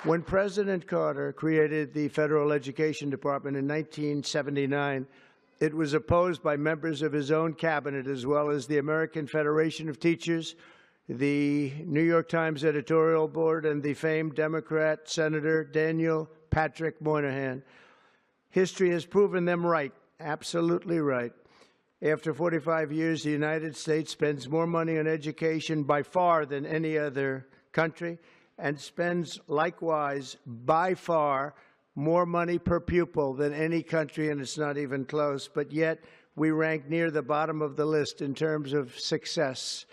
When President Carter created the Federal Education Department in 1979, it was opposed by members of his own cabinet, as well as the American Federation of Teachers, the New York Times editorial board, and the famed Democrat Senator Daniel Patrick Moynihan. History has proven them right, absolutely right. After 45 years, the United States spends more money on education by far than any other country, and spends likewise by far more money per pupil than any country, and it's not even close. But yet we rank near the bottom of the list in terms of success.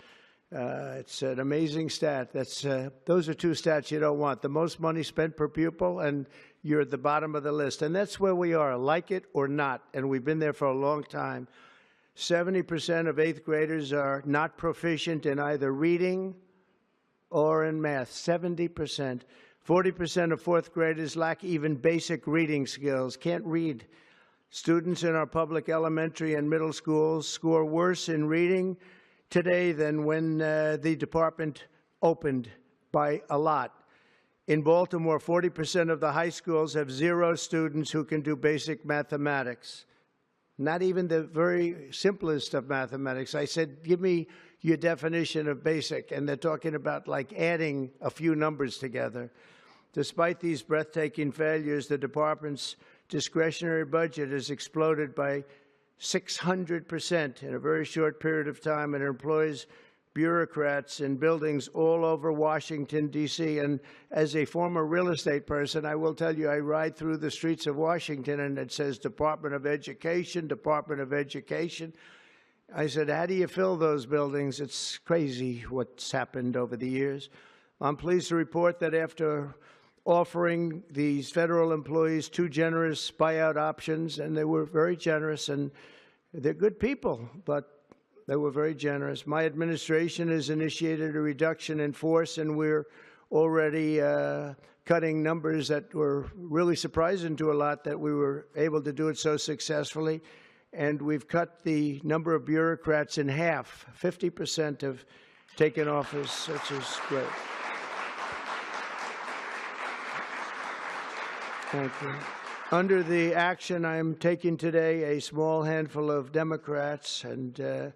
It's an amazing stat. Those are two stats you don't want: the most money spent per pupil, and you're at the bottom of the list. And that's where we are, like it or not, and we've been there for a long time. 70% of eighth graders are not proficient in either reading or in math. 70%. 40% of fourth graders lack even basic reading skills, can't read. Students in our public elementary and middle schools score worse in reading today than when the department opened, by a lot. In Baltimore, 40% of the high schools have 0 students who can do basic mathematics. Not even the very simplest of mathematics. I said, give me your definition of basic, and they're talking about like adding a few numbers together. Despite these breathtaking failures, the department's discretionary budget has exploded by 600% in a very short period of time, and employs bureaucrats in buildings all over Washington, D.C. And as a former real estate person, I will tell you, I ride through the streets of Washington and it says Department of Education, Department of Education. I said, how do you fill those buildings? It's crazy what's happened over the years. I'm pleased to report that after offering these federal employees 2 generous buyout options, and they were very generous, and they're good people, but they were very generous. My administration has initiated a reduction in force, and we're already cutting numbers that were really surprising to a lot, that we were able to do it so successfully. And we've cut the number of bureaucrats in half. 50% have taken office, which is great. Thank you. Under the action I'm taking today, a small handful of Democrats and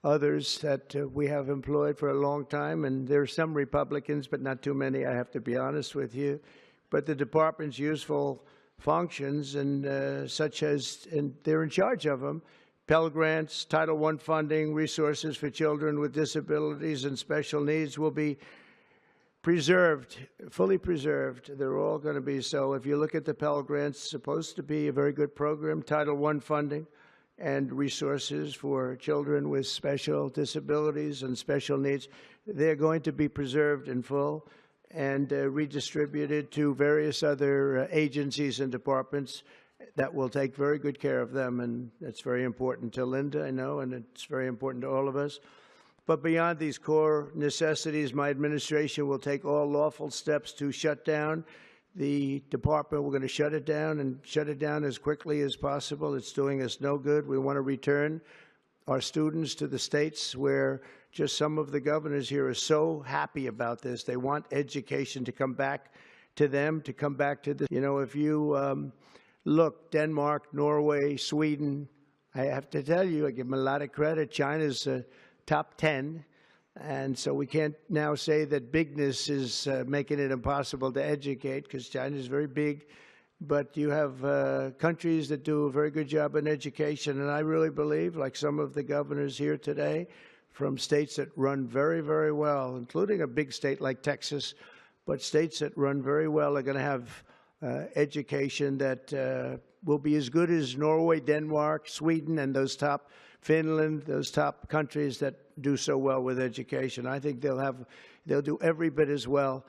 others that we have employed for a long time, and there are some Republicans, but not too many, I have to be honest with you. But the department's useful functions, and such as, and they're in charge of them: Pell Grants, Title I funding, resources for children with disabilities and special needs will be preserved, fully preserved. They're all going to be so. If you look at the Pell Grants, it's supposed to be a very good program. Title I funding and resources for children with special disabilities and special needs, they're going to be preserved in full and redistributed to various other agencies and departments that will take very good care of them. And that's very important to Linda, I know, and it's very important to all of us. But beyond these core necessities, my administration will take all lawful steps to shut down the department. We're going to shut it down, and shut it down as quickly as possible. It's doing us no good. We want to return our students to the states where just some of the governors here are so happy about this. They want education to come back to them, to come back to the, you know, if you look, Denmark, Norway, Sweden, I have to tell you, I give them a lot of credit. China's top 10. And so we can't now say that bigness is making it impossible to educate, because China is very big. But you have countries that do a very good job in education. And I really believe, like some of the governors here today, from states that run very, very well, including a big state like Texas, but states that run very well are going to have education that will be as good as Norway, Denmark, Sweden, and those top, Finland, those top countries that do so well with education. I think they'll do every bit as well